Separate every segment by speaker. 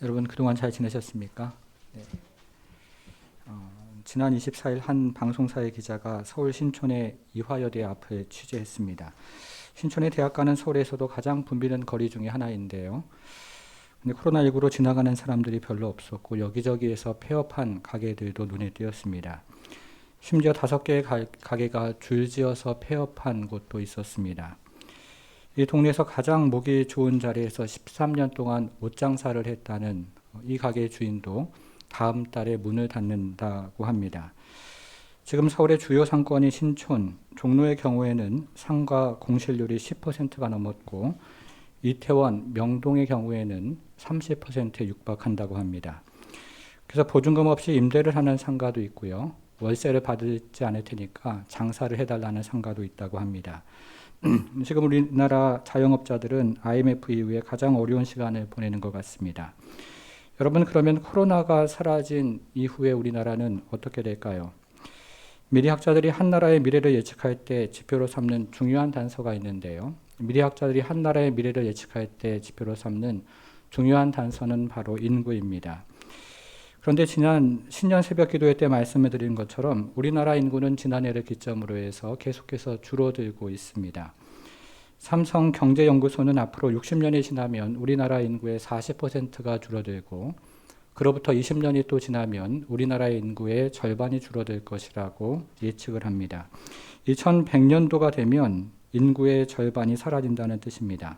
Speaker 1: 여러분 그동안 잘 지내셨습니까? 네. 지난 24일 한 방송사의 기자가 서울 신촌의 이화여대 앞을 취재했습니다. 신촌의 대학가는 서울에서도 가장 붐비는 거리 중에 하나인데요. 근데 코로나19로 지나가는 사람들이 별로 없었고 여기저기에서 폐업한 가게들도 눈에 띄었습니다. 심지어 5개의 가게가 줄지어서 폐업한 곳도 있었습니다. 이 동네에서 가장 목이 좋은 자리에서 13년 동안 옷장사를 했다는 이 가게 주인도 다음 달에 문을 닫는다고 합니다. 지금 서울의 주요 상권인 신촌, 종로의 경우에는 상가 공실률이 10%가 넘었고 이태원, 명동의 경우에는 30%에 육박한다고 합니다. 그래서 보증금 없이 임대를 하는 상가도 있고요. 월세를 받지 않을 테니까 장사를 해달라는 상가도 있다고 합니다. 지금 우리나라 자영업자들은 IMF 이후에 가장 어려운 시간을 보내는 것 같습니다. 여러분, 그러면 코로나가 사라진 이후에 우리나라는 어떻게 될까요? 미래학자들이 한 나라의 미래를 예측할 때 지표로 삼는 중요한 단서가 있는데요. 미래학자들이 한 나라의 미래를 예측할 때 지표로 삼는 중요한 단서는 바로 인구입니다. 그런데 지난 신년 새벽 기도회 때 말씀을 드린 것처럼 우리나라 인구는 지난해를 기점으로 해서 계속해서 줄어들고 있습니다. 삼성경제연구소는 앞으로 60년이 지나면 우리나라 인구의 40%가 줄어들고 그로부터 20년이 또 지나면 우리나라의 인구의 절반이 줄어들 것이라고 예측을 합니다. 2100년도가 되면 인구의 절반이 사라진다는 뜻입니다.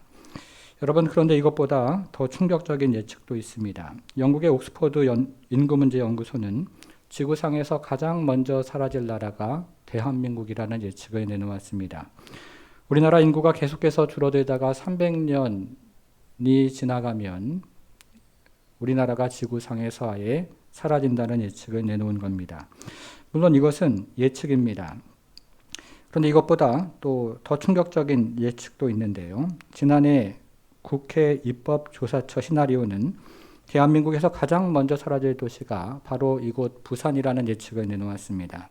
Speaker 1: 여러분, 그런데 이것보다 더 충격적인 예측도 있습니다. 영국의 옥스퍼드 인구문제연구소는 지구상에서 가장 먼저 사라질 나라가 대한민국이라는 예측을 내놓았습니다. 우리나라 인구가 계속해서 줄어들다가 300년이 지나가면 우리나라가 지구상에서 아예 사라진다는 예측을 내놓은 겁니다. 물론 이것은 예측입니다. 그런데 이것보다 또 더 충격적인 예측도 있는데요. 지난해 국회 입법조사처 시나리오는 대한민국에서 가장 먼저 사라질 도시가 바로 이곳 부산이라는 예측을 내놓았습니다.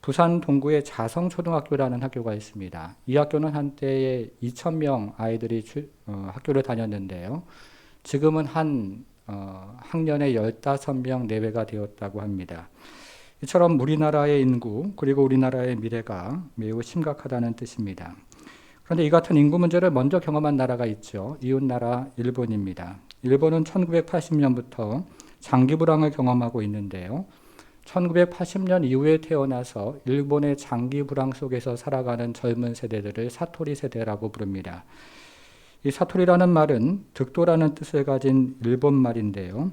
Speaker 1: 부산 동구에 자성초등학교라는 학교가 있습니다. 이 학교는 한때에 2,000명 아이들이 학교를 다녔는데요. 지금은 한 학년에 15명 내외가 되었다고 합니다. 이처럼 우리나라의 인구 그리고 우리나라의 미래가 매우 심각하다는 뜻입니다. 그런데 이 같은 인구 문제를 먼저 경험한 나라가 있죠. 이웃나라 일본입니다. 일본은 1980년부터 장기 불황을 경험하고 있는데요. 1980년 이후에 태어나서 일본의 장기 불황 속에서 살아가는 젊은 세대들을 사토리 세대라고 부릅니다. 이 사토리라는 말은 득도라는 뜻을 가진 일본 말인데요.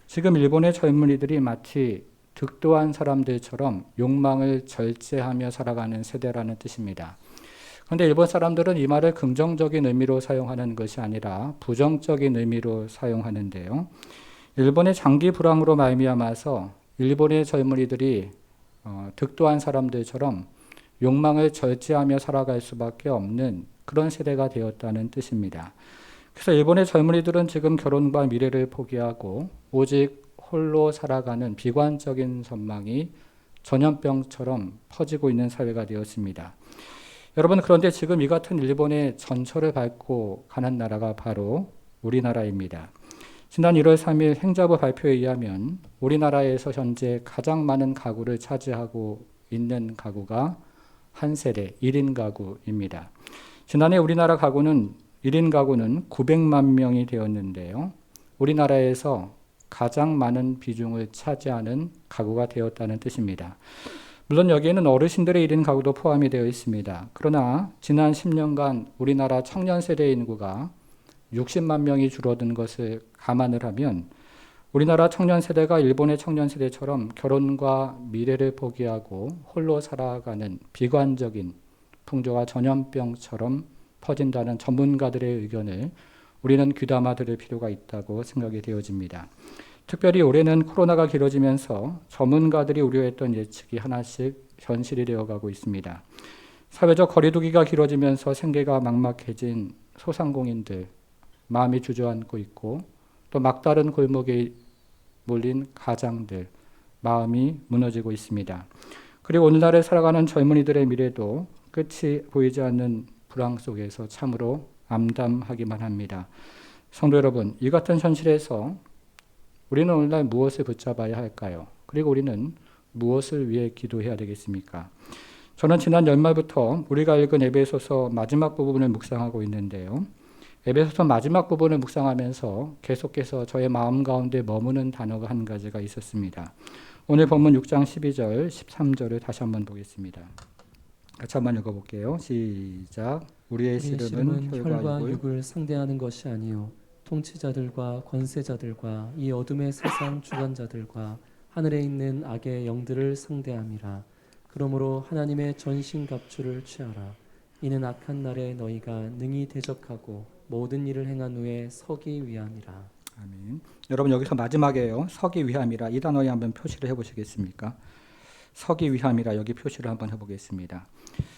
Speaker 1: 지금 일본의 젊은이들이 마치 득도한 사람들처럼 욕망을 절제하며 살아가는 세대라는 뜻입니다. 그런데 일본 사람들은 이 말을 긍정적인 의미로 사용하는 것이 아니라 부정적인 의미로 사용하는데요. 일본의 장기 불황으로 말미암아서 일본의 젊은이들이 득도한 사람들처럼 욕망을 절제하며 살아갈 수밖에 없는 그런 세대가 되었다는 뜻입니다. 그래서 일본의 젊은이들은 지금 결혼과 미래를 포기하고 오직 홀로 살아가는 비관적인 전망이 전염병처럼 퍼지고 있는 사회가 되었습니다. 여러분, 그런데 지금 이 같은 일본의 전철을 밟고 가는 나라가 바로 우리나라입니다. 지난 1월 3일 행자부 발표에 의하면 우리나라에서 현재 가장 많은 가구를 차지하고 있는 가구가 한 세대 1인 가구입니다. 지난해 우리나라 가구는 1인 가구는 900만 명이 되었는데요. 우리나라에서 가장 많은 비중을 차지하는 가구가 되었다는 뜻입니다. 물론 여기에는 어르신들의 1인 가구도 포함이 되어 있습니다. 그러나 지난 10년간 우리나라 청년 세대 인구가 60만 명이 줄어든 것을 감안을 하면 우리나라 청년 세대가 일본의 청년 세대처럼 결혼과 미래를 포기하고 홀로 살아가는 비관적인 풍조와 전염병처럼 퍼진다는 전문가들의 의견을 우리는 귀담아 들을 필요가 있다고 생각이 되어집니다. 특별히 올해는 코로나가 길어지면서 전문가들이 우려했던 예측이 하나씩 현실이 되어가고 있습니다. 사회적 거리두기가 길어지면서 생계가 막막해진 소상공인들, 마음이 주저앉고 있고 또 막다른 골목에 몰린 가장들, 마음이 무너지고 있습니다. 그리고 오늘날에 살아가는 젊은이들의 미래도 끝이 보이지 않는 불황 속에서 참으로 암담하기만 합니다. 성도 여러분, 이 같은 현실에서 우리는 오늘날 무엇을 붙잡아야 할까요? 그리고 우리는 무엇을 위해 기도해야 되겠습니까? 저는 지난 연말부터 우리가 읽은 에베소서 마지막 부분을 묵상하고 있는데요. 에베소서 마지막 부분을 묵상하면서 계속해서 저의 마음 가운데 머무는 단어가 한 가지가 있었습니다. 오늘 본문 6장 12절, 13절을 다시 한번 보겠습니다. 같이 한번 읽어볼게요. 시작. 우리의 씨름은 혈과
Speaker 2: 육을 상대하는 것이 아니요 통치자들과 권세자들과 이 어둠의 세상 주관자들과 하늘에 있는 악의 영들을 상대함이라. 그러므로 하나님의 전신갑주를 취하라. 이는 악한 날에 너희가 능히 대적하고 모든 일을 행한 후에 서기 위함이라.
Speaker 1: 아멘. 여러분 여기서 마지막에요. 서기 위함이라 이 단어에 한번 표시를 해보시겠습니까? 서기 위함이라 여기 표시를 한번 해보겠습니다.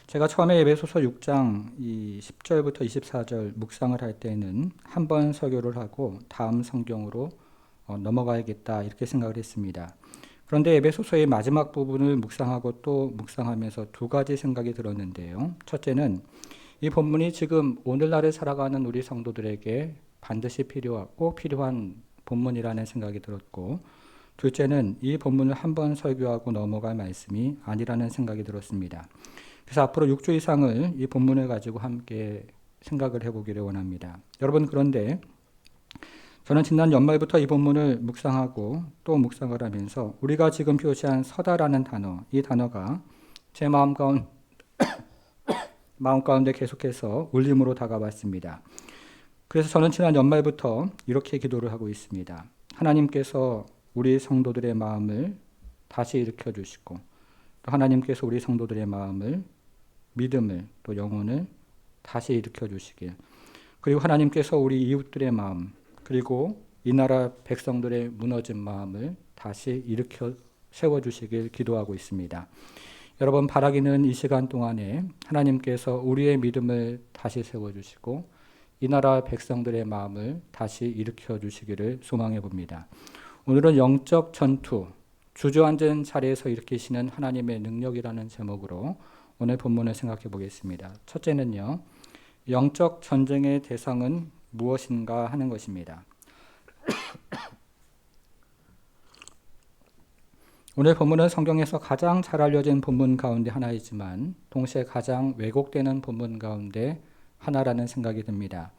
Speaker 1: 제가 처음에 에베소서 6장 10절부터 24절 묵상을 할 때는 한 번 설교를 하고 다음 성경으로 넘어가야겠다 이렇게 생각을 했습니다. 그런데 에베소서의 마지막 부분을 묵상하고 또 묵상하면서 두 가지 생각이 들었는데요. 첫째는 이 본문이 지금 오늘날에 살아가는 우리 성도들에게 반드시 꼭 필요한 본문이라는 생각이 들었고, 둘째는 이 본문을 한 번 설교하고 넘어갈 말씀이 아니라는 생각이 들었습니다. 그래서 앞으로 6주 이상을 이 본문을 가지고 함께 생각을 해보기를 원합니다. 여러분, 그런데 저는 지난 연말부터 이 본문을 묵상하고 또 묵상을 하면서 우리가 지금 표시한 서다라는 단어, 이 단어가 제 마음 가운데 계속해서 울림으로 다가왔습니다. 그래서 저는 지난 연말부터 이렇게 기도를 하고 있습니다. 하나님께서 우리 성도들의 마음을 다시 일으켜 주시고, 또 하나님께서 우리 성도들의 마음을, 믿음을, 또 영혼을 다시 일으켜 주시길, 그리고 하나님께서 우리 이웃들의 마음, 그리고 이 나라 백성들의 무너진 마음을 다시 일으켜 세워주시길 기도하고 있습니다. 여러분, 바라기는 이 시간 동안에 하나님께서 우리의 믿음을 다시 세워주시고 이 나라 백성들의 마음을 다시 일으켜 주시기를 소망해 봅니다. 오늘은 영적 전투, 주저앉은 자리에서 일으키시는 하나님의 능력이라는 제목으로 오늘 본문을 생각해 보겠습니다. 첫째는요, 영적 전쟁의 대상은 무엇인가 하는 것입니다. 오늘 본문은 성경에서 가장 잘 알려진 본문 가운데 하나이지만 동시에 가장 왜곡되는 본문 가운데 하나라는 생각이 듭니다.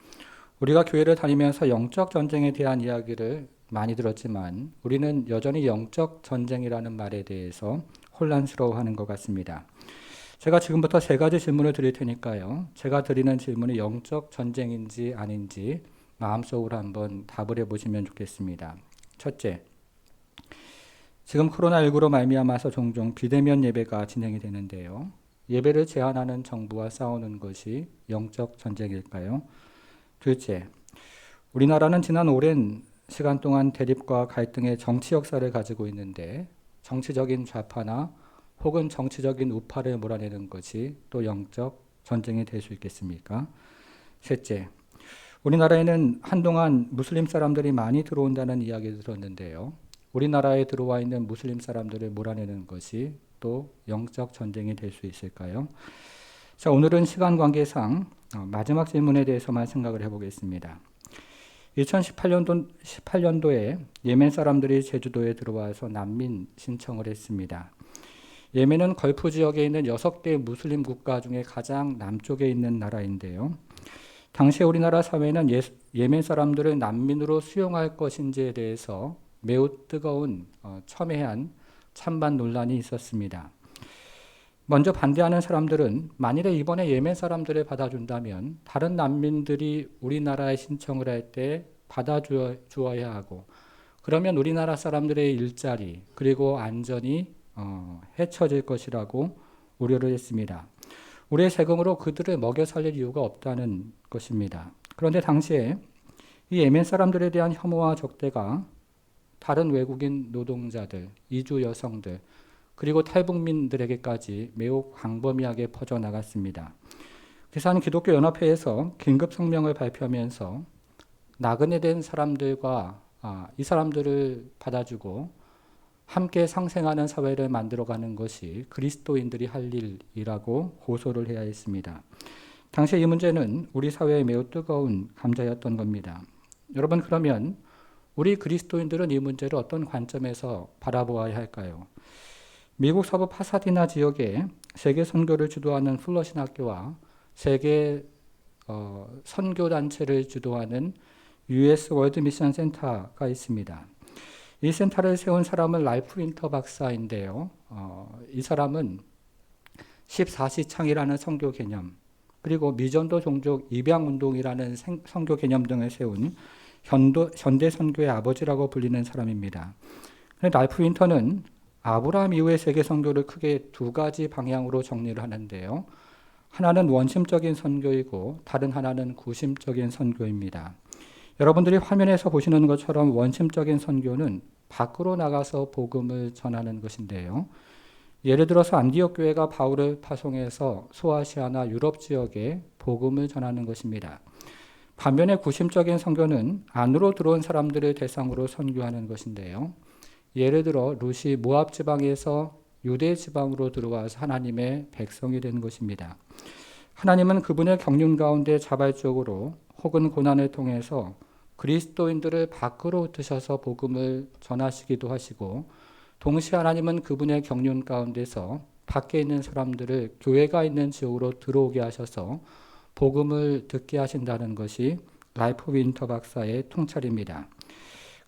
Speaker 1: 우리가 교회를 다니면서 영적 전쟁에 대한 이야기를 많이 들었지만 우리는 여전히 영적 전쟁이라는 말에 대해서 혼란스러워하는 것 같습니다. 제가 지금부터 세 가지 질문을 드릴 테니까요. 제가 드리는 질문이 영적 전쟁인지 아닌지 마음속으로 한번 답을 해보시면 좋겠습니다. 첫째, 지금 코로나19로 말미암아서 종종 비대면 예배가 진행이 되는데요. 예배를 제한하는 정부와 싸우는 것이 영적 전쟁일까요? 둘째, 우리나라는 지난 오랜 시간 동안 대립과 갈등의 정치 역사를 가지고 있는데 정치적인 좌파나 혹은 정치적인 우파를 몰아내는 것이 또 영적 전쟁이 될 수 있겠습니까? 셋째, 우리나라에는 한동안 무슬림 사람들이 많이 들어온다는 이야기를 들었는데요. 우리나라에 들어와 있는 무슬림 사람들을 몰아내는 것이 또 영적 전쟁이 될 수 있을까요? 자, 오늘은 시간 관계상 마지막 질문에 대해서만 생각을 해보겠습니다. 2018년도에 예멘 사람들이 제주도에 들어와서 난민 신청을 했습니다. 예멘은 걸프 지역에 있는 6개 무슬림 국가 중에 가장 남쪽에 있는 나라인데요. 당시 우리나라 사회는 예멘 사람들을 난민으로 수용할 것인지에 대해서 매우 뜨거운 첨예한 찬반 논란이 있었습니다. 먼저 반대하는 사람들은 만일에 이번에 예멘 사람들을 받아준다면 다른 난민들이 우리나라에 신청을 할 때 받아주어야 하고, 그러면 우리나라 사람들의 일자리 그리고 안전이 해쳐질 것이라고 우려를 했습니다. 우리의 세금으로 그들을 먹여 살릴 이유가 없다는 것입니다. 그런데 당시에 이 예멘 사람들에 대한 혐오와 적대가 다른 외국인 노동자들, 이주 여성들, 그리고 탈북민들에게까지 매우 광범위하게 퍼져나갔습니다. 그래서 한 기독교 연합회에서 긴급 성명을 발표하면서 나그네 된 사람들과 이 사람들을 받아주고 함께 상생하는 사회를 만들어가는 것이 그리스도인들이 할 일이라고 호소를 해야 했습니다. 당시 이 문제는 우리 사회에 매우 뜨거운 감자였던 겁니다. 여러분, 그러면 우리 그리스도인들은 이 문제를 어떤 관점에서 바라보아야 할까요? 미국 서부 파사디나 지역에 세계 선교를 주도하는 플러신 학교와 세계 선교 단체를 주도하는 US 월드 미션 센터가 있습니다. 이 센터를 세운 사람은 랄프 윈터 박사인데요. 이 사람은 14시 창이라는 선교 개념, 그리고 미전도 종족 입양 운동이라는 선교 개념 등을 세운 현대 선교의 아버지라고 불리는 사람입니다. 랄프 윈터는 아브라함 이후의 세계 선교를 크게 두 가지 방향으로 정리를 하는데요. 하나는 원심적인 선교이고 다른 하나는 구심적인 선교입니다. 여러분들이 화면에서 보시는 것처럼 원심적인 선교는 밖으로 나가서 복음을 전하는 것인데요. 예를 들어서 안디옥 교회가 바울을 파송해서 소아시아나 유럽 지역에 복음을 전하는 것입니다. 반면에 구심적인 선교는 안으로 들어온 사람들을 대상으로 선교하는 것인데요. 예를 들어 룻이 모압 지방에서 유대 지방으로 들어와서 하나님의 백성이 된 것입니다. 하나님은 그분의 경륜 가운데 자발적으로 혹은 고난을 통해서 그리스도인들을 밖으로 흩으셔서 복음을 전하시기도 하시고, 동시에 하나님은 그분의 경륜 가운데서 밖에 있는 사람들을 교회가 있는 지역으로 들어오게 하셔서 복음을 듣게 하신다는 것이 랄프 윈터 박사의 통찰입니다.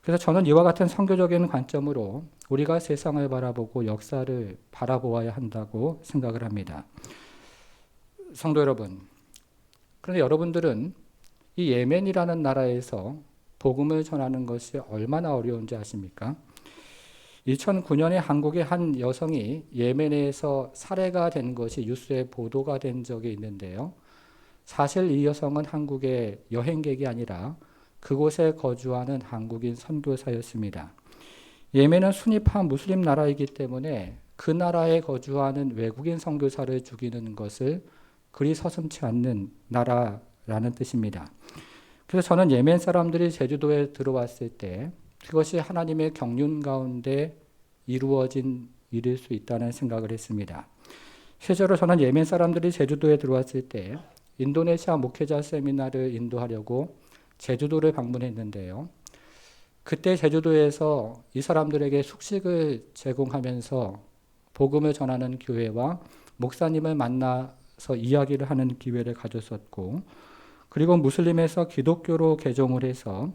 Speaker 1: 그래서 저는 이와 같은 선교적인 관점으로 우리가 세상을 바라보고 역사를 바라보아야 한다고 생각을 합니다. 성도 여러분, 그런데 여러분들은 이 예멘이라는 나라에서 복음을 전하는 것이 얼마나 어려운지 아십니까? 2009년에 한국의 한 여성이 예멘에서 살해가 된 것이 뉴스에 보도가 된 적이 있는데요. 사실 이 여성은 한국의 여행객이 아니라 그곳에 거주하는 한국인 선교사였습니다. 예멘은 순위파 무슬림 나라이기 때문에 그 나라에 거주하는 외국인 선교사를 죽이는 것을 그리 서슴지 않는 나라라는 뜻입니다. 그래서 저는 예멘 사람들이 제주도에 들어왔을 때 그것이 하나님의 경륜 가운데 이루어진 일일 수 있다는 생각을 했습니다. 실제로 저는 예멘 사람들이 제주도에 들어왔을 때 인도네시아 목회자 세미나를 인도하려고 제주도를 방문했는데요. 그때 제주도에서 이 사람들에게 숙식을 제공하면서 복음을 전하는 교회와 목사님을 만나서 이야기를 하는 기회를 가졌었고, 그리고 무슬림에서 기독교로 개종을 해서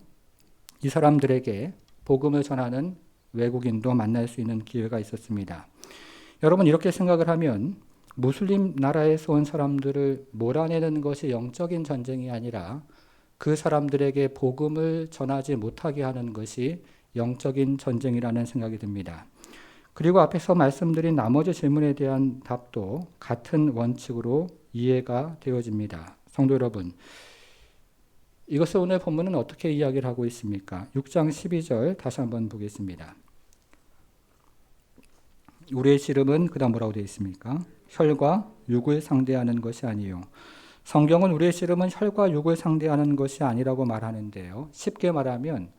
Speaker 1: 이 사람들에게 복음을 전하는 외국인도 만날 수 있는 기회가 있었습니다. 여러분, 이렇게 생각을 하면 무슬림 나라에서 온 사람들을 몰아내는 것이 영적인 전쟁이 아니라 그 사람들에게 복음을 전하지 못하게 하는 것이 영적인 전쟁이라는 생각이 듭니다. 그리고 앞에서 말씀드린 나머지 질문에 대한 답도 같은 원칙으로 이해가 되어집니다. 성도 여러분, 이것을 오늘 본문은 어떻게 이야기를 하고 있습니까? 6장 12절 다시 한번 보겠습니다. 우리의 씨름은 그다음 뭐라고 되어 있습니까? 혈과 육을 상대하는 것이 아니요. 성경은 우리의 씨름은 혈과 육을 상대하는 것이 아니라고 말하는데요. 쉽게 말하면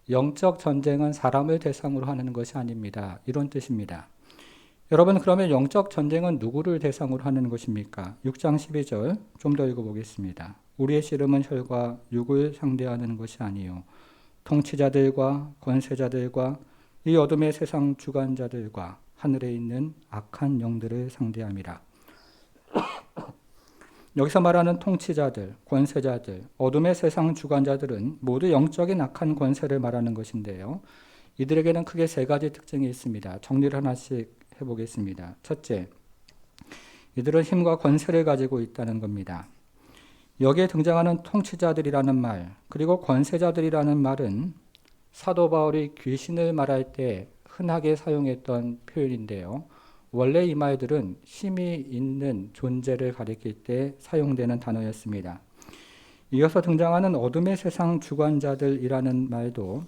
Speaker 1: 영적 전쟁은 사람을 대상으로 하는 것이 아닙니다. 이런 뜻입니다. 여러분, 그러면 영적 전쟁은 누구를 대상으로 하는 것입니까? 6장 12절 좀 더 읽어보겠습니다. 우리의 씨름은 혈과 육을 상대하는 것이 아니요. 통치자들과 권세자들과 이 어둠의 세상 주관자들과 하늘에 있는 악한 영들을 상대함이라. 여기서 말하는 통치자들, 권세자들, 어둠의 세상 주관자들은 모두 영적인 악한 권세를 말하는 것인데요. 이들에게는 크게 세 가지 특징이 있습니다. 정리를 하나씩 해보겠습니다. 첫째, 이들은 힘과 권세를 가지고 있다는 겁니다. 여기에 등장하는 통치자들이라는 말, 그리고 권세자들이라는 말은 사도 바울이 귀신을 말할 때 흔하게 사용했던 표현인데요. 원래 이 말들은 힘이 있는 존재를 가리킬 때 사용되는 단어였습니다. 이어서 등장하는 어둠의 세상 주관자들이라는 말도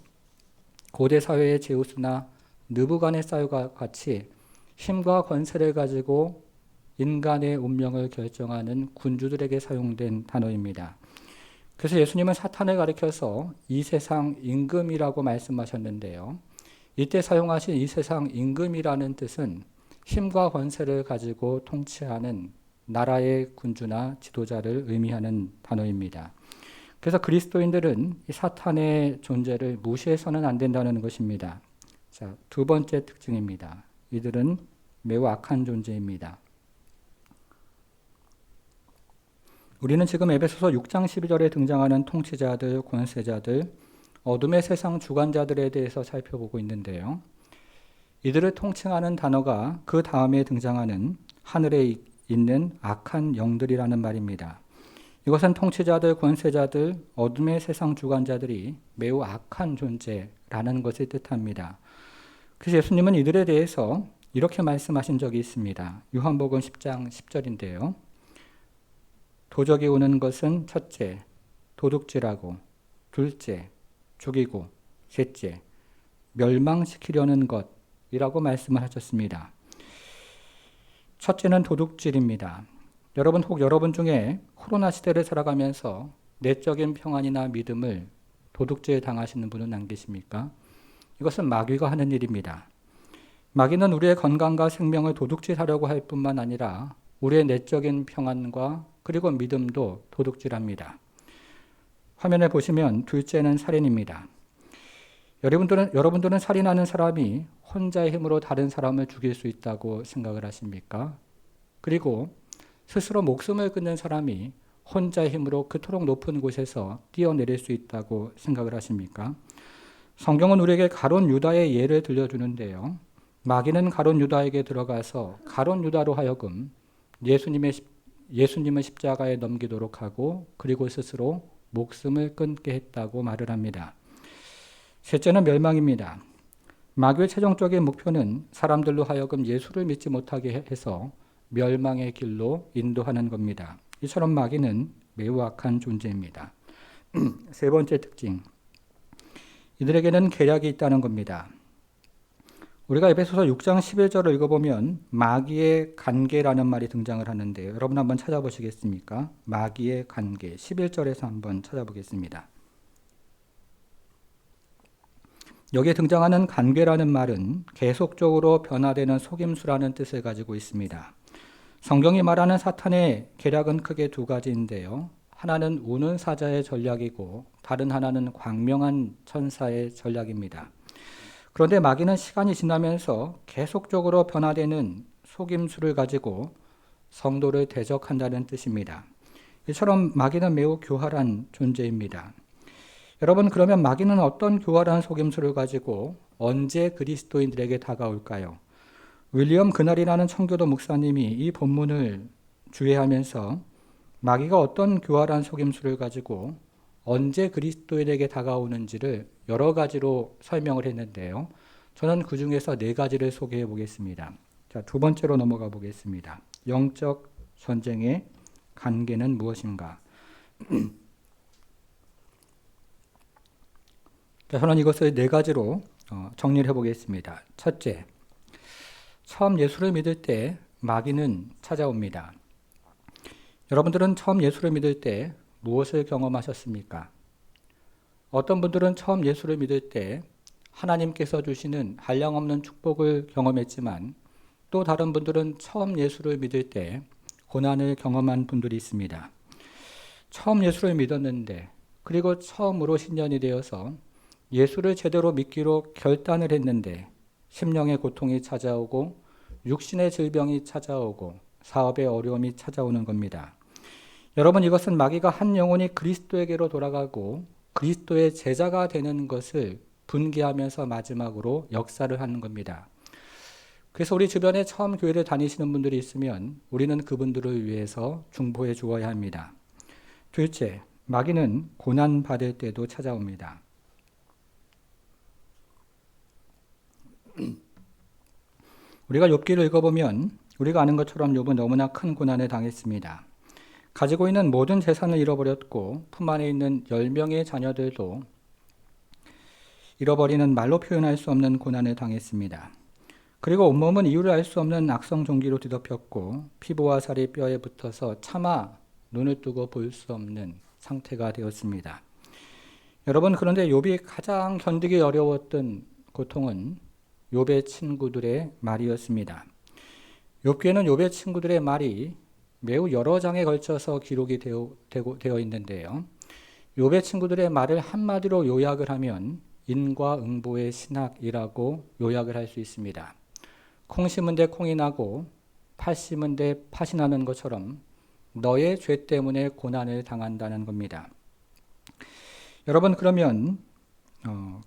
Speaker 1: 고대 사회의 제우스나 느부갓네살과 같이 힘과 권세를 가지고 인간의 운명을 결정하는 군주들에게 사용된 단어입니다. 그래서 예수님은 사탄을 가리켜서 이 세상 임금이라고 말씀하셨는데요. 이때 사용하신 이 세상 임금이라는 뜻은 힘과 권세를 가지고 통치하는 나라의 군주나 지도자를 의미하는 단어입니다. 그래서 그리스도인들은 이 사탄의 존재를 무시해서는 안 된다는 것입니다. 자, 두 번째 특징입니다. 이들은 매우 악한 존재입니다. 우리는 지금 에베소서 6장 12절에 등장하는 통치자들, 권세자들, 어둠의 세상 주관자들에 대해서 살펴보고 있는데요. 이들을 통칭하는 단어가 그 다음에 등장하는 하늘에 있는 악한 영들이라는 말입니다. 이것은 통치자들, 권세자들, 어둠의 세상 주관자들이 매우 악한 존재라는 것을 뜻합니다. 그래서 예수님은 이들에 대해서 이렇게 말씀하신 적이 있습니다. 요한복음 10장 10절인데요. 도적이 오는 것은 첫째, 도둑질하고, 둘째, 죽이고, 셋째, 멸망시키려는 것이라고 말씀을 하셨습니다. 첫째는 도둑질입니다. 여러분, 혹 여러분 중에 코로나 시대를 살아가면서 내적인 평안이나 믿음을 도둑질 당하시는 분은 안 계십니까? 이것은 마귀가 하는 일입니다. 마귀는 우리의 건강과 생명을 도둑질하려고 할 뿐만 아니라 우리의 내적인 평안과 그리고 믿음도 도둑질합니다. 화면에 보시면 둘째는 살인입니다. 여러분들은 살인하는 사람이 혼자의 힘으로 다른 사람을 죽일 수 있다고 생각을 하십니까? 그리고 스스로 목숨을 끊는 사람이 혼자의 힘으로 그토록 높은 곳에서 뛰어내릴 수 있다고 생각을 하십니까? 성경은 우리에게 가룟 유다의 예를 들려주는데요. 마귀는 가룟 유다에게 들어가서 가룟 유다로 하여금 예수님을 십자가에 넘기도록 하고 그리고 스스로 목숨을 끊게 했다고 말을 합니다. 셋째는 멸망입니다. 마귀의 최종적인 목표는 사람들로 하여금 예수를 믿지 못하게 해서 멸망의 길로 인도하는 겁니다. 이처럼 마귀는 매우 악한 존재입니다. 세 번째 특징, 이들에게는 계략이 있다는 겁니다. 우리가 에베소서 6장 11절을 읽어보면 마귀의 관계라는 말이 등장을 하는데 여러분 한번 찾아보시겠습니까? 마귀의 관계 11절에서 한번 찾아보겠습니다. 여기에 등장하는 관계라는 말은 계속적으로 변화되는 속임수라는 뜻을 가지고 있습니다. 성경이 말하는 사탄의 계략은 크게 두 가지인데요. 하나는 우는 사자의 전략이고 다른 하나는 광명한 천사의 전략입니다. 그런데 마귀는 시간이 지나면서 계속적으로 변화되는 속임수를 가지고 성도를 대적한다는 뜻입니다. 이처럼 마귀는 매우 교활한 존재입니다. 여러분, 그러면 마귀는 어떤 교활한 속임수를 가지고 언제 그리스도인들에게 다가올까요? 윌리엄 그날이라는 청교도 목사님이 이 본문을 주의하면서 마귀가 어떤 교활한 속임수를 가지고 언제 그리스도인에게 다가오는지를 여러 가지로 설명을 했는데요. 저는 그 중에서 네 가지를 소개해 보겠습니다. 자, 두 번째로 넘어가 보겠습니다. 영적 전쟁의 관계는 무엇인가? 자, 저는 이것을 네 가지로 정리를 해보겠습니다. 첫째, 처음 예수를 믿을 때 마귀는 찾아옵니다. 여러분들은 처음 예수를 믿을 때 무엇을 경험하셨습니까? 어떤 분들은 처음 예수를 믿을 때 하나님께서 주시는 한량없는 축복을 경험했지만 또 다른 분들은 처음 예수를 믿을 때 고난을 경험한 분들이 있습니다. 처음 예수를 믿었는데 그리고 처음으로 신년이 되어서 예수를 제대로 믿기로 결단을 했는데 심령의 고통이 찾아오고 육신의 질병이 찾아오고 사업의 어려움이 찾아오는 겁니다. 여러분, 이것은 마귀가 한 영혼이 그리스도에게로 돌아가고 그리스도의 제자가 되는 것을 분개하면서 마지막으로 역사를 하는 겁니다. 그래서 우리 주변에 처음 교회를 다니시는 분들이 있으면 우리는 그분들을 위해서 중보해 주어야 합니다. 둘째, 마귀는 고난받을 때도 찾아옵니다. 우리가 욥기를 읽어보면 우리가 아는 것처럼 욥은 너무나 큰 고난에 당했습니다. 가지고 있는 모든 재산을 잃어버렸고 품 안에 있는 10명의 자녀들도 잃어버리는 말로 표현할 수 없는 고난을 당했습니다. 그리고 온몸은 이유를 알 수 없는 악성 종기로 뒤덮였고 피부와 살이 뼈에 붙어서 차마 눈을 뜨고 볼 수 없는 상태가 되었습니다. 여러분, 그런데 욥이 가장 견디기 어려웠던 고통은 욥의 친구들의 말이었습니다. 욥기에는 욥의 친구들의 말이 매우 여러 장에 걸쳐서 기록이 되어 있는데요. 욥의 친구들의 말을 한마디로 요약을 하면 인과응보의 신학이라고 요약을 할 수 있습니다. 콩 심은 데 콩이 나고 팥 심은 데 팥이 나는 것처럼 너의 죄 때문에 고난을 당한다는 겁니다. 여러분, 그러면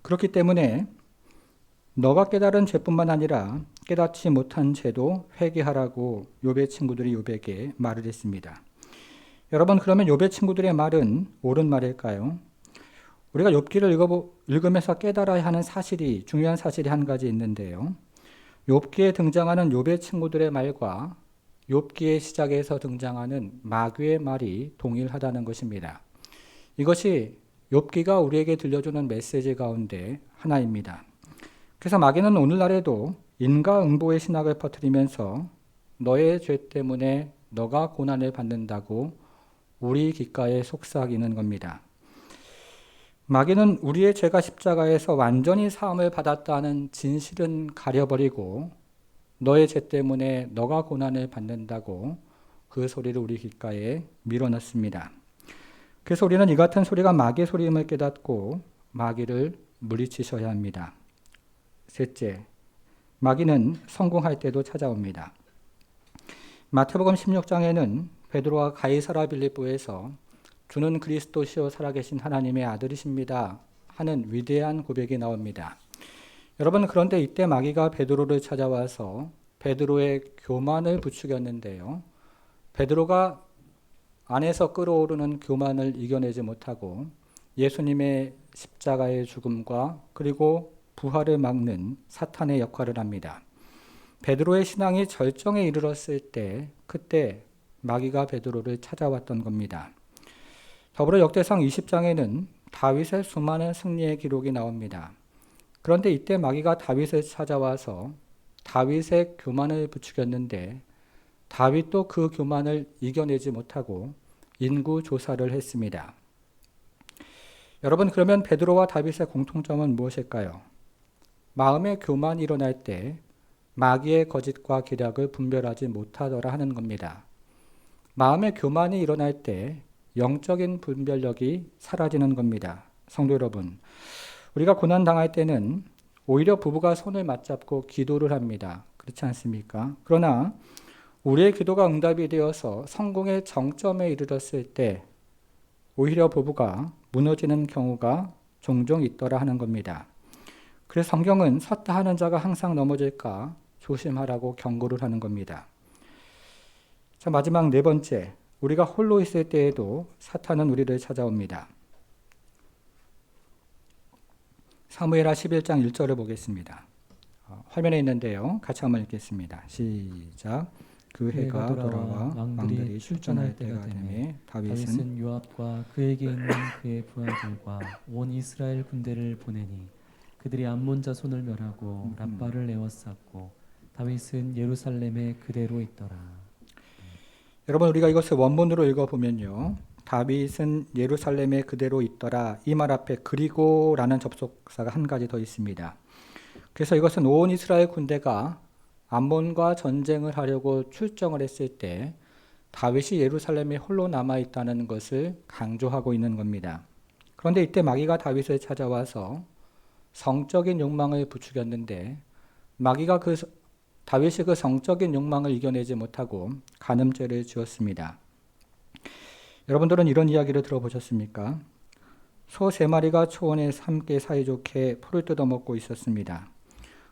Speaker 1: 그렇기 때문에 너가 깨달은 죄뿐만 아니라 깨닫지 못한 죄도 회개하라고 욥의 친구들이 욥에게 말을 했습니다. 여러분, 그러면 욥의 친구들의 말은 옳은 말일까요? 우리가 욥기를 읽으면서 깨달아야 하는 사실이, 중요한 사실이 한 가지 있는데요. 욥기에 등장하는 욥의 친구들의 말과 욥기의 시작에서 등장하는 마귀의 말이 동일하다는 것입니다. 이것이 욥기가 우리에게 들려주는 메시지 가운데 하나입니다. 그래서 마귀는 오늘날에도 인과응보의 신학을 퍼뜨리면서 너의 죄 때문에 너가 고난을 받는다고 우리 귓가에 속삭이는 겁니다. 마귀는 우리의 죄가 십자가에서 완전히 사함을 받았다는 진실은 가려버리고 너의 죄 때문에 너가 고난을 받는다고 그 소리를 우리 귓가에 밀어넣습니다. 그래서 우리는 이 같은 소리가 마귀의 소리임을 깨닫고 마귀를 물리치셔야 합니다. 셋째, 마귀는 성공할 때도 찾아옵니다. 마태복음 16장에는 베드로와 가이사라 빌립보에서 주는 그리스도시요 살아계신 하나님의 아들이십니다 하는 위대한 고백이 나옵니다. 여러분, 그런데 이때 마귀가 베드로를 찾아와서 베드로의 교만을 부추겼는데요. 베드로가 안에서 끓어오르는 교만을 이겨내지 못하고 예수님의 십자가의 죽음과 그리고 부활을 막는 사탄의 역할을 합니다. 베드로의 신앙이 절정에 이르렀을 때 그때 마귀가 베드로를 찾아왔던 겁니다. 더불어 역대상 20장에는 다윗의 수많은 승리의 기록이 나옵니다. 그런데 이때 마귀가 다윗을 찾아와서 다윗의 교만을 부추겼는데 다윗도 그 교만을 이겨내지 못하고 인구조사를 했습니다. 여러분, 그러면 베드로와 다윗의 공통점은 무엇일까요? 마음의 교만이 일어날 때 마귀의 거짓과 계략을 분별하지 못하더라 하는 겁니다. 마음의 교만이 일어날 때 영적인 분별력이 사라지는 겁니다. 성도 여러분, 우리가 고난 당할 때는 오히려 부부가 손을 맞잡고 기도를 합니다. 그렇지 않습니까? 그러나 우리의 기도가 응답이 되어서 성공의 정점에 이르렀을 때 오히려 부부가 무너지는 경우가 종종 있더라 하는 겁니다. 그래서 성경은 섰다 하는 자가 항상 넘어질까 조심하라고 경고를 하는 겁니다. 자, 마지막 네 번째, 우리가 홀로 있을 때에도 사탄은 우리를 찾아옵니다. 사무엘하 11장 1절을 보겠습니다. 화면에 있는데요. 같이 한번 읽겠습니다. 시작. 그 해가 돌아와 왕들이 출전할 때가 되매 다윗은
Speaker 2: 요압과 그에게 있는 그의 부하들과 온 이스라엘 군대를 보내니 그들이 암몬 자손을 멸하고 랍바를 에워쌌고 다윗은 예루살렘에 그대로 있더라.
Speaker 1: 여러분, 우리가 이것을 원문으로 읽어보면요. 다윗은 예루살렘에 그대로 있더라. 이 말 앞에 그리고라는 접속사가 한 가지 더 있습니다. 그래서 이것은 온 이스라엘 군대가 암몬과 전쟁을 하려고 출정을 했을 때 다윗이 예루살렘에 홀로 남아있다는 것을 강조하고 있는 겁니다. 그런데 이때 마귀가 다윗을 찾아와서 성적인 욕망을 부추겼는데 마귀가 다윗이 그 성적인 욕망을 이겨내지 못하고 간음죄를 지었습니다. 여러분들은 이런 이야기를 들어보셨습니까? 소 3마리가 초원에 함께 사이좋게 풀을 뜯어먹고 있었습니다.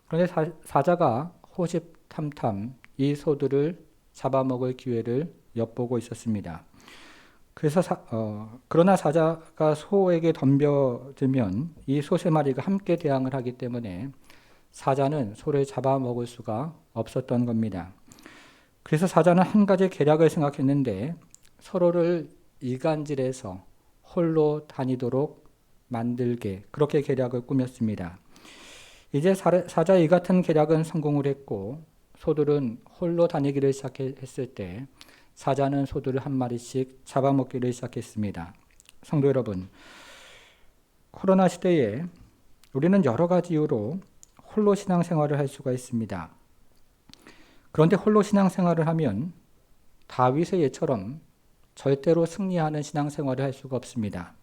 Speaker 1: 그런데 사자가 호시탐탐 이 소들을 잡아먹을 기회를 엿보고 있었습니다. 그래서 그러나 사자가 소에게 덤벼들면 이 소 3마리가 함께 대항을 하기 때문에 사자는 소를 잡아먹을 수가 없었던 겁니다. 그래서 사자는 한 가지 계략을 생각했는데 서로를 이간질해서 홀로 다니도록 만들게 그렇게 계략을 꾸몄습니다. 이제 사자의 이 같은 계략은 성공을 했고 소들은 홀로 다니기를 시작했을 때 사자는 소들을 한 마리씩 잡아먹기를 시작했습니다. 성도 여러분, 코로나 시대에 우리는 여러 가지 이유로 홀로 신앙생활을 할 수가 있습니다. 그런데 홀로 신앙생활을 하면 다윗의 예처럼 절대로 승리하는 신앙생활을 할 수가 없습니다.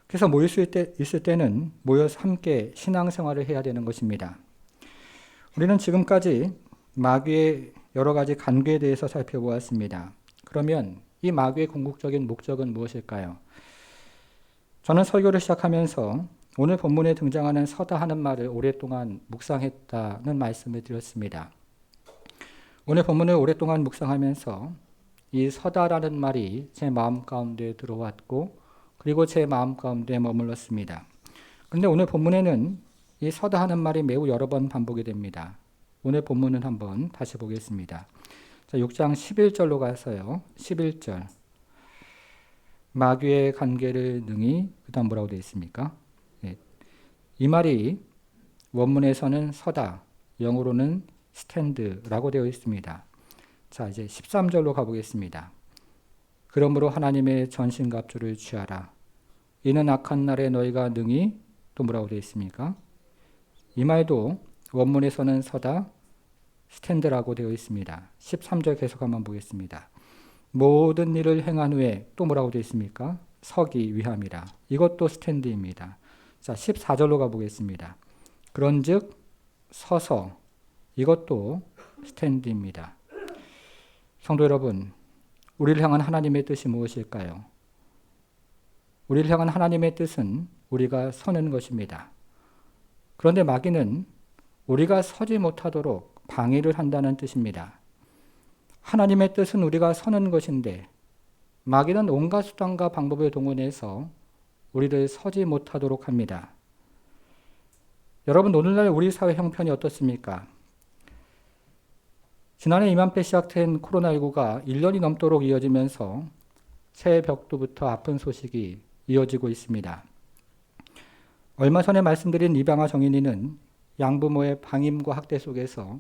Speaker 1: 그래서 모일 수 있을 때는 모여서 함께 신앙생활을 해야 되는 것입니다. 우리는 지금까지 마귀의 여러 가지 관계에 대해서 살펴보았습니다. 그러면 이 마귀의 궁극적인 목적은 무엇일까요? 저는 설교를 시작하면서 오늘 본문에 등장하는 서다 하는 말을 오랫동안 묵상했다는 말씀을 드렸습니다. 오늘 본문을 오랫동안 묵상하면서 이 서다라는 말이 제 마음 가운데 들어왔고 그리고 제 마음 가운데 머물렀습니다. 그런데 오늘 본문에는 이 서다 하는 말이 매우 여러 번 반복이 됩니다. 오늘 본문은 한번 다시 보겠습니다. 자, 6장 11절로 가서요. 11절. 마귀의 관계를 능히, 그 다음 뭐라고 되어 있습니까? 네. 이 말이 원문에서는 서다, 영어로는 스탠드라고 되어 있습니다. 자, 이제 13절로 가보겠습니다. 그러므로 하나님의 전신갑주를 취하라. 이는 악한 날에 너희가 능히, 또 뭐라고 되어 있습니까? 이 말도 원문에서는 서다, 스탠드라고 되어 있습니다. 13절 계속 한번 보겠습니다. 모든 일을 행한 후에 또 뭐라고 되어 있습니까? 서기 위함이라. 이것도 스탠드입니다. 자, 14절로 가보겠습니다. 그런즉 서서, 이것도 스탠드입니다. 성도 여러분, 우리를 향한 하나님의 뜻이 무엇일까요? 우리를 향한 하나님의 뜻은 우리가 서는 것입니다. 그런데 마귀는 우리가 서지 못하도록 방해를 한다는 뜻입니다. 하나님의 뜻은 우리가 서는 것인데 마귀는 온갖 수단과 방법을 동원해서 우리를 서지 못하도록 합니다. 여러분, 오늘날 우리 사회 형편이 어떻습니까? 지난해 이맘때 시작된 코로나19가 1년이 넘도록 이어지면서 새해 벽두부터 아픈 소식이 이어지고 있습니다. 얼마 전에 말씀드린 이방아 정인이는 양부모의 방임과 학대 속에서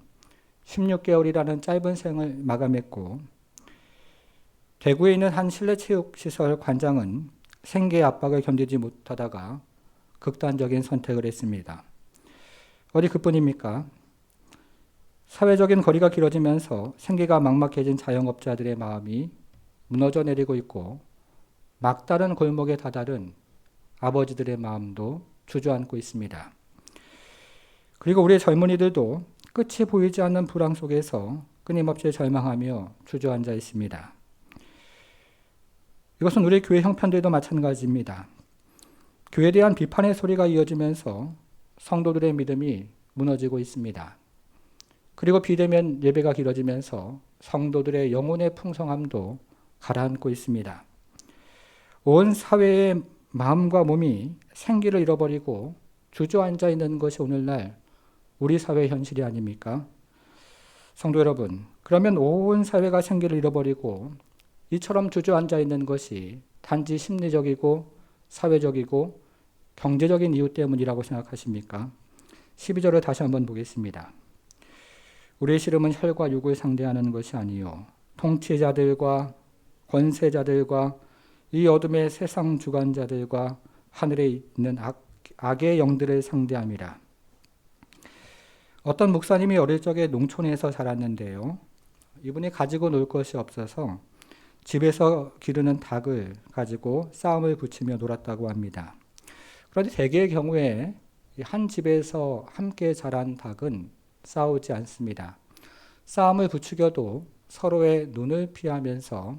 Speaker 1: 16개월이라는 짧은 생을 마감했고, 대구에 있는 한 실내체육시설 관장은 생계의 압박을 견디지 못하다가 극단적인 선택을 했습니다. 어디 그뿐입니까? 사회적인 거리가 길어지면서 생계가 막막해진 자영업자들의 마음이 무너져 내리고 있고, 막다른 골목에 다다른 아버지들의 마음도 주저앉고 있습니다. 그리고 우리의 젊은이들도 끝이 보이지 않는 불황 속에서 끊임없이 절망하며 주저앉아 있습니다. 이것은 우리 교회 형편들도 마찬가지입니다. 교회에 대한 비판의 소리가 이어지면서 성도들의 믿음이 무너지고 있습니다. 그리고 비대면 예배가 길어지면서 성도들의 영혼의 풍성함도 가라앉고 있습니다. 온 사회의 마음과 몸이 생기를 잃어버리고 주저앉아 있는 것이 오늘날 우리 사회의 현실이 아닙니까? 성도 여러분, 그러면 온 사회가 생기를 잃어버리고 이처럼 주저앉아 있는 것이 단지 심리적이고 사회적이고 경제적인 이유 때문이라고 생각하십니까? 12절을 다시 한번 보겠습니다. 우리의 씨름은 혈과 육을 상대하는 것이 아니요 통치자들과 권세자들과 이 어둠의 세상 주관자들과 하늘에 있는 악의 영들을 상대함이라. 어떤 목사님이 어릴 적에 농촌에서 자랐는데요. 이분이 가지고 놀 것이 없어서 집에서 기르는 닭을 가지고 싸움을 붙이며 놀았다고 합니다. 그런데 대개의 경우에 한 집에서 함께 자란 닭은 싸우지 않습니다. 싸움을 부추겨도 서로의 눈을 피하면서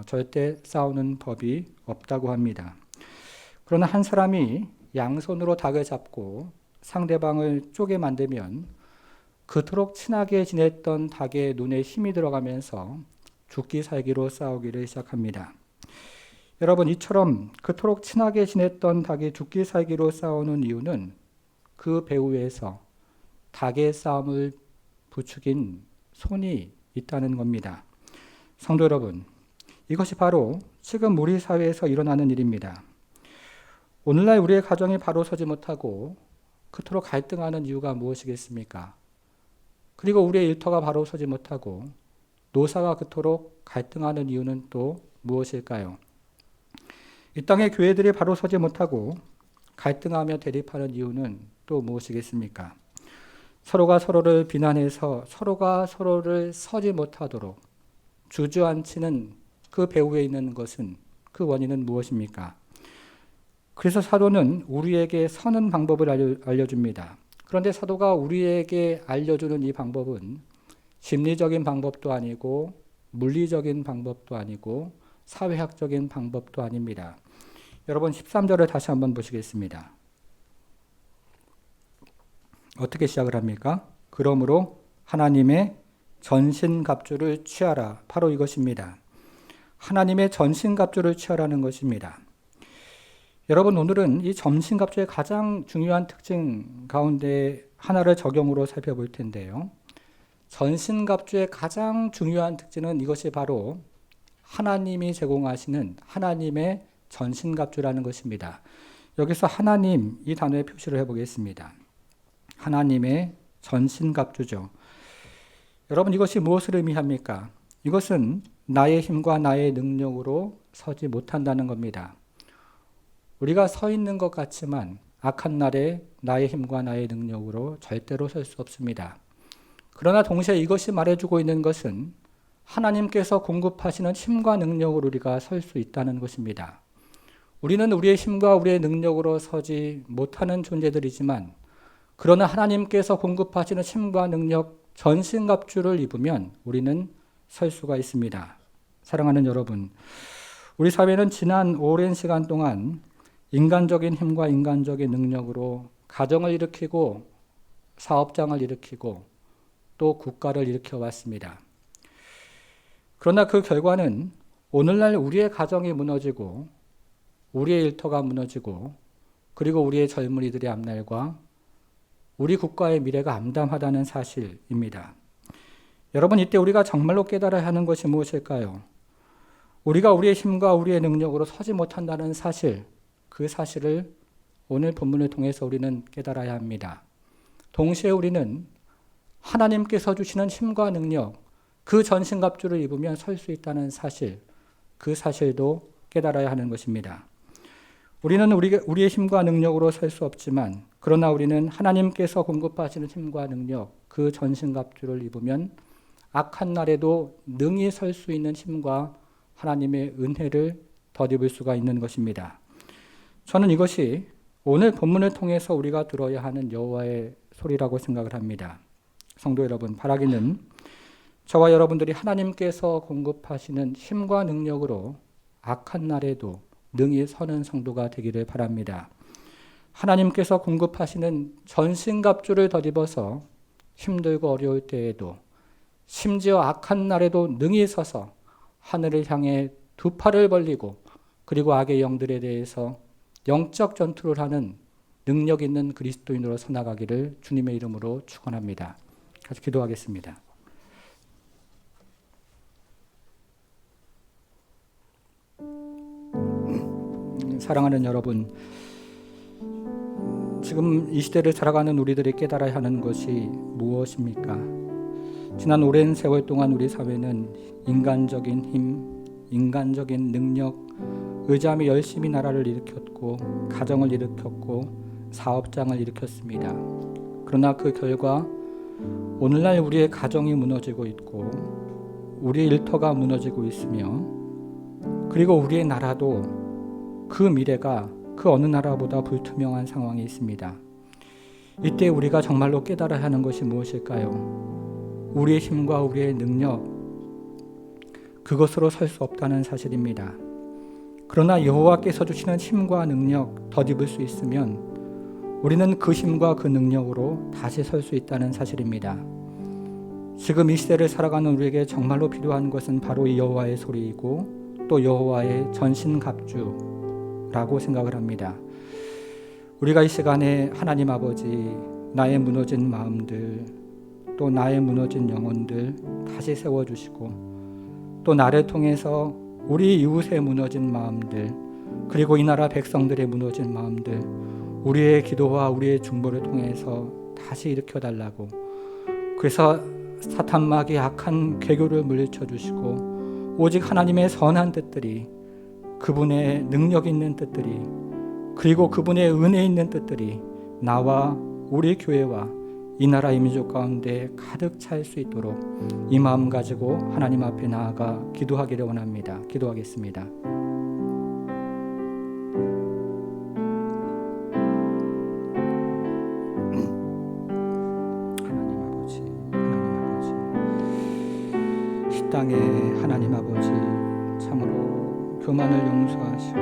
Speaker 1: 절대 싸우는 법이 없다고 합니다. 그러나 한 사람이 양손으로 닭을 잡고 상대방을 쪼개 만들면 그토록 친하게 지냈던 닭의 눈에 힘이 들어가면서 죽기 살기로 싸우기를 시작합니다. 여러분, 이처럼 그토록 친하게 지냈던 닭이 죽기 살기로 싸우는 이유는 그 배후에서 닭의 싸움을 부추긴 손이 있다는 겁니다. 성도 여러분, 이것이 바로 지금 우리 사회에서 일어나는 일입니다. 오늘날 우리의 가정이 바로 서지 못하고 그토록 갈등하는 이유가 무엇이겠습니까? 그리고 우리의 일터가 바로 서지 못하고 노사가 그토록 갈등하는 이유는 또 무엇일까요? 이 땅의 교회들이 바로 서지 못하고 갈등하며 대립하는 이유는 또 무엇이겠습니까? 서로가 서로를 비난해서 서로가 서로를 서지 못하도록 주저앉히는 그 배후에 있는 것은, 그 원인은 무엇입니까? 그래서 사도는 우리에게 서는 방법을 알려줍니다. 그런데 사도가 우리에게 알려주는 이 방법은 심리적인 방법도 아니고 물리적인 방법도 아니고 사회학적인 방법도 아닙니다. 여러분 13절을 다시 한번 보시겠습니다. 어떻게 시작을 합니까? 그러므로 하나님의 전신갑주를 취하라. 바로 이것입니다. 하나님의 전신갑주를 취하라는 것입니다. 여러분 오늘은 이 전신갑주의 가장 중요한 특징 가운데 하나를 적용으로 살펴볼 텐데요. 전신갑주의 가장 중요한 특징은 이것이 바로 하나님이 제공하시는 하나님의 전신갑주라는 것입니다. 여기서 하나님 이 단어에 표시를 해보겠습니다. 하나님의 전신갑주죠. 여러분 이것이 무엇을 의미합니까? 이것은 나의 힘과 나의 능력으로 서지 못한다는 겁니다. 우리가 서 있는 것 같지만 악한 날에 나의 힘과 나의 능력으로 절대로 설 수 없습니다. 그러나 동시에 이것이 말해주고 있는 것은 하나님께서 공급하시는 힘과 능력으로 우리가 설 수 있다는 것입니다. 우리는 우리의 힘과 우리의 능력으로 서지 못하는 존재들이지만 그러나 하나님께서 공급하시는 힘과 능력, 전신갑주를 입으면 우리는 설 수가 있습니다. 사랑하는 여러분, 우리 사회는 지난 오랜 시간 동안 인간적인 힘과 인간적인 능력으로 가정을 일으키고 사업장을 일으키고 또 국가를 일으켜 왔습니다. 그러나 그 결과는 오늘날 우리의 가정이 무너지고 우리의 일터가 무너지고 그리고 우리의 젊은이들의 앞날과 우리 국가의 미래가 암담하다는 사실입니다. 여러분 이때 우리가 정말로 깨달아야 하는 것이 무엇일까요? 우리가 우리의 힘과 우리의 능력으로 서지 못한다는 사실, 그 사실을 오늘 본문을 통해서 우리는 깨달아야 합니다. 동시에 우리는 하나님께서 주시는 힘과 능력, 그 전신갑주를 입으면 설 수 있다는 사실, 그 사실도 깨달아야 하는 것입니다. 우리는 우리의 힘과 능력으로 설 수 없지만 그러나 우리는 하나님께서 공급하시는 힘과 능력, 그 전신갑주를 입으면 악한 날에도 능히 설 수 있는 힘과 하나님의 은혜를 덧입을 수가 있는 것입니다. 저는 이것이 오늘 본문을 통해서 우리가 들어야 하는 여호와의 소리라고 생각을 합니다. 성도 여러분, 바라기는 저와 여러분들이 하나님께서 공급하시는 힘과 능력으로 악한 날에도 능히 서는 성도가 되기를 바랍니다. 하나님께서 공급하시는 전신갑주를 덧입어서 힘들고 어려울 때에도 심지어 악한 날에도 능히 서서 하늘을 향해 두 팔을 벌리고 그리고 악의 영들에 대해서 영적 전투를 하는 능력 있는 그리스도인으로 서나가기를 주님의 이름으로 축원합니다. 같이 기도하겠습니다. 사랑하는 여러분, 지금 이 시대를 살아가는 우리들이 깨달아야 하는 것이 무엇입니까? 지난 오랜 세월 동안 우리 사회는 인간적인 힘, 인간적인 능력, 의지하며 열심히 나라를 일으켰고 가정을 일으켰고 사업장을 일으켰습니다. 그러나 그 결과 오늘날 우리의 가정이 무너지고 있고 우리의 일터가 무너지고 있으며 그리고 우리의 나라도 그 미래가 그 어느 나라보다 불투명한 상황이 있습니다. 이때 우리가 정말로 깨달아야 하는 것이 무엇일까요? 우리의 힘과 우리의 능력, 그것으로 설 수 없다는 사실입니다. 그러나 여호와께서 주시는 힘과 능력 덧입을 수 있으면 우리는 그 힘과 그 능력으로 다시 설 수 있다는 사실입니다. 지금 이 시대를 살아가는 우리에게 정말로 필요한 것은 바로 이 여호와의 소리이고 또 여호와의 전신갑주라고 생각을 합니다. 우리가 이 시간에 하나님 아버지, 나의 무너진 마음들, 또 나의 무너진 영혼들 다시 세워주시고 또 나를 통해서 우리 이웃의 무너진 마음들, 그리고 이 나라 백성들의 무너진 마음들, 우리의 기도와 우리의 중보를 통해서 다시 일으켜달라고, 그래서 사탄마귀의 악한 괴교를 물리쳐 주시고 오직 하나님의 선한 뜻들이, 그분의 능력 있는 뜻들이, 그리고 그분의 은혜 있는 뜻들이 나와 우리 교회와 이 나라 민족 가운데 가득 찰 수 있도록 이 마음 가지고 하나님 앞에 나아가 기도하기를 원합니다. 기도하겠습니다. 땅에 하나님 아버지 참으로 교만을 용서하시고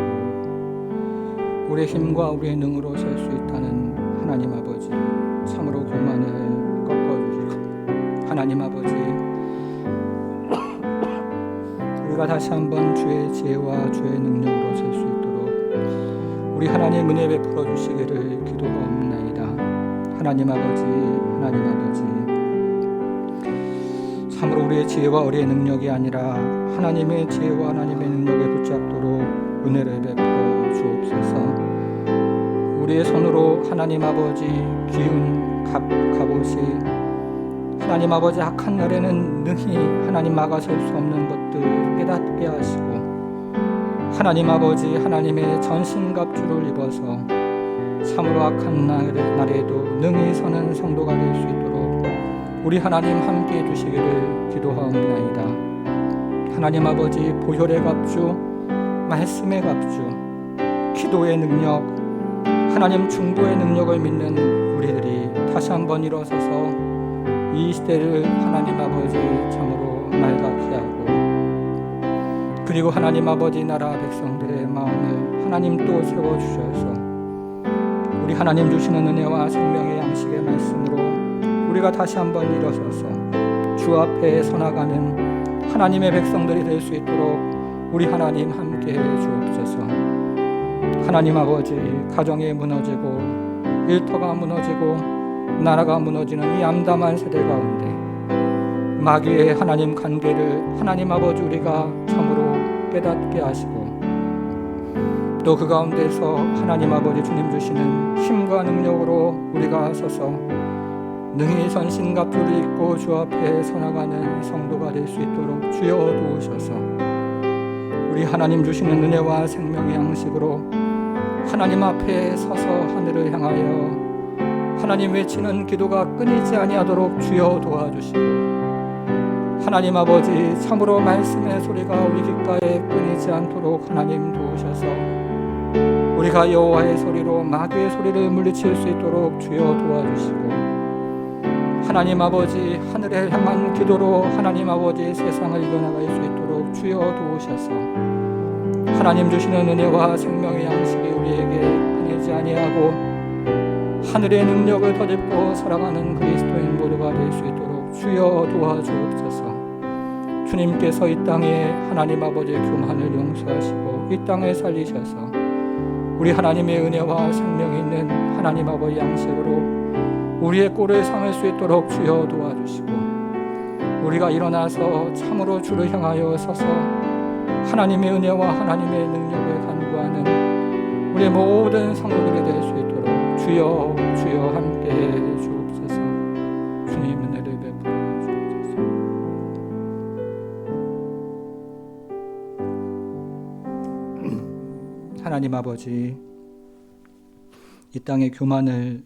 Speaker 1: 우리의 힘과 우리의 능으로 설 수 있다는 하나님 아버지 참으로 교만을 꺾어주시고 하나님 아버지 우리가 다시 한번 주의 지혜와 주의 능력으로 설 수 있도록 우리 하나님 은혜 베풀어 주시기를 기도하옵나이다. 하나님 아버지 참으로 우리의 지혜와 우리의 능력이 아니라 하나님의 지혜와 하나님의 능력에 붙잡도록 은혜를 베풀어 주옵소서. 우리의 손으로 하나님 아버지 기운 갑옷이 하나님 아버지 악한 날에는 능히 하나님 막아설 수 없는 것들 깨닫게 하시고 하나님 아버지 하나님의 전신갑주를 입어서 참으로 악한 날에도 능히 서는 성도가 될 수 있도록 우리 하나님 함께 해주시기를 기도하옵나이다. 하나님 아버지 보혈의 갑주, 말씀의 갑주, 기도의 능력, 하나님 중보의 능력을 믿는 우리들이 다시 한번 일어서서 이 시대를 하나님 아버지 참으로 맑게 하고 그리고 하나님 아버지 나라 백성들의 마음을 하나님 또 세워주셔서 우리 하나님 주시는 은혜와 생명의 양식의 말씀으로 우리가 다시 한번 일어서서 주 앞에 서나가는 하나님의 백성들이 될 수 있도록 우리 하나님 함께 주옵소서. 하나님 아버지 가정이 무너지고 일터가 무너지고 나라가 무너지는 이 암담한 세대 가운데 마귀의 하나님 관계를 하나님 아버지 우리가 참으로 깨닫게 하시고 또 그 가운데서 하나님 아버지 주님 주시는 힘과 능력으로 우리가 서서 능히 전신갑주를 입고 주 앞에 서나가는 성도가 될 수 있도록 주여 도우셔서 우리 하나님 주시는 은혜와 생명의 양식으로 하나님 앞에 서서 하늘을 향하여 하나님 외치는 기도가 끊이지 아니하도록 주여 도와주시고 하나님 아버지 참으로 말씀의 소리가 우리 귓가에 끊이지 않도록 하나님 도우셔서 우리가 여호와의 소리로 마귀의 소리를 물리칠 수 있도록 주여 도와주시고 하나님 아버지 하늘을 향한 기도로 하나님 아버지 세상을 이겨나갈 수 있도록 주여 도우셔서 하나님 주시는 은혜와 생명의 양식이 우리에게 끊이지 아니하고 하늘의 능력을 덧입고 살아가는 그리스도인 모두가 될 수 있도록 주여 도와주옵소서. 주님께서 이 땅에 하나님 아버지의 교만을 용서하시고 이 땅을 살리셔서 우리 하나님의 은혜와 생명이 있는 하나님 아버지 양식으로 우리의 꼴을 상할 수 있도록 주여 도와주시고 우리가 일어나서 참으로 주를 향하여 서서 하나님의 은혜와 하나님의 능력을 간구하는 우리 모든 성도들이 될 수 있도록 주여 함께 해 주옵소서. 주님 은혜를 베풀어 주옵소서. 하나님 아버지 이 땅의 교만을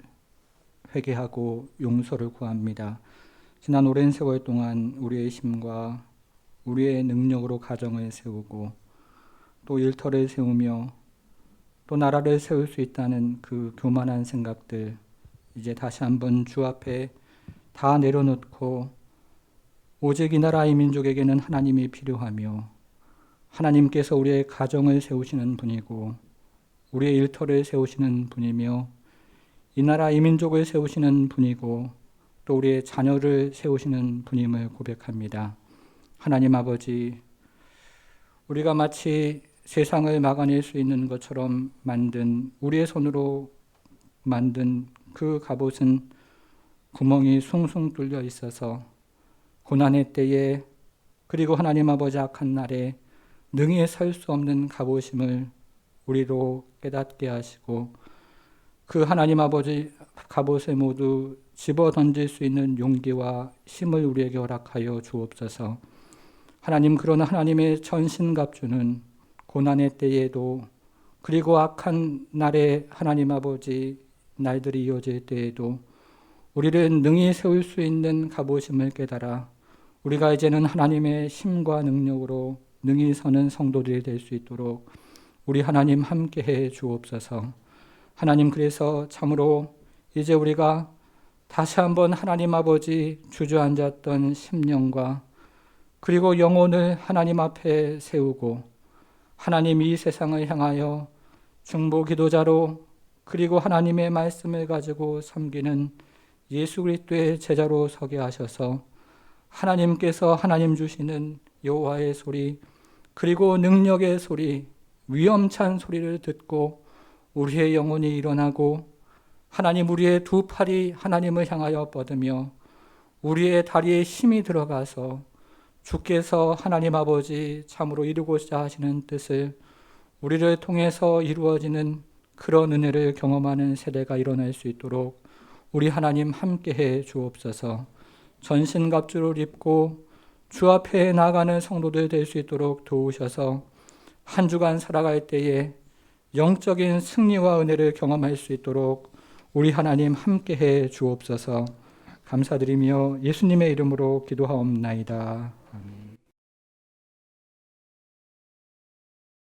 Speaker 1: 회개하고 용서를 구합니다. 지난 오랜 세월 동안 우리의 힘과 우리의 능력으로 가정을 세우고 또 일터를 세우며 또 나라를 세울 수 있다는 그 교만한 생각들 이제 다시 한번 주 앞에 다 내려놓고 오직 이 나라 이 민족에게는 하나님이 필요하며 하나님께서 우리의 가정을 세우시는 분이고 우리의 일터를 세우시는 분이며 이 나라 이 민족을 세우시는 분이고 또 우리의 자녀를 세우시는 분임을 고백합니다. 하나님 아버지 우리가 마치 세상을 막아낼 수 있는 것처럼 만든 우리의 손으로 만든 그 갑옷은 구멍이 숭숭 뚫려 있어서 고난의 때에 그리고 하나님 아버지 악한 날에 능히 설 수 없는 갑옷임을 우리로 깨닫게 하시고 그 하나님 아버지 갑옷을 모두 집어 던질 수 있는 용기와 힘을 우리에게 허락하여 주옵소서. 하나님 그러나 하나님의 전신갑주는 고난의 때에도 그리고 악한 날에 하나님 아버지 날들이 이어질 때에도 우리를 능히 세울 수 있는 갑옷임을 깨달아 우리가 이제는 하나님의 힘과 능력으로 능히 서는 성도들이 될 수 있도록 우리 하나님 함께해 주옵소서. 하나님 그래서 참으로 이제 우리가 다시 한번 하나님 아버지 주저앉았던 심령과 그리고 영혼을 하나님 앞에 세우고 하나님 이 세상을 향하여 중보 기도자로 그리고 하나님의 말씀을 가지고 섬기는 예수 그리스도의 제자로 서게 하셔서 하나님께서 하나님 주시는 여호와의 소리 그리고 능력의 소리 위엄찬 소리를 듣고 우리의 영혼이 일어나고 하나님 우리의 두 팔이 하나님을 향하여 뻗으며 우리의 다리에 힘이 들어가서 주께서 하나님 아버지 참으로 이루고자 하시는 뜻을 우리를 통해서 이루어지는 그런 은혜를 경험하는 세대가 일어날 수 있도록 우리 하나님 함께해 주옵소서. 전신갑주를 입고 주 앞에 나아가는 성도들 될 수 있도록 도우셔서 한 주간 살아갈 때에 영적인 승리와 은혜를 경험할 수 있도록 우리 하나님 함께해 주옵소서. 감사드리며 예수님의 이름으로 기도하옵나이다. 아멘.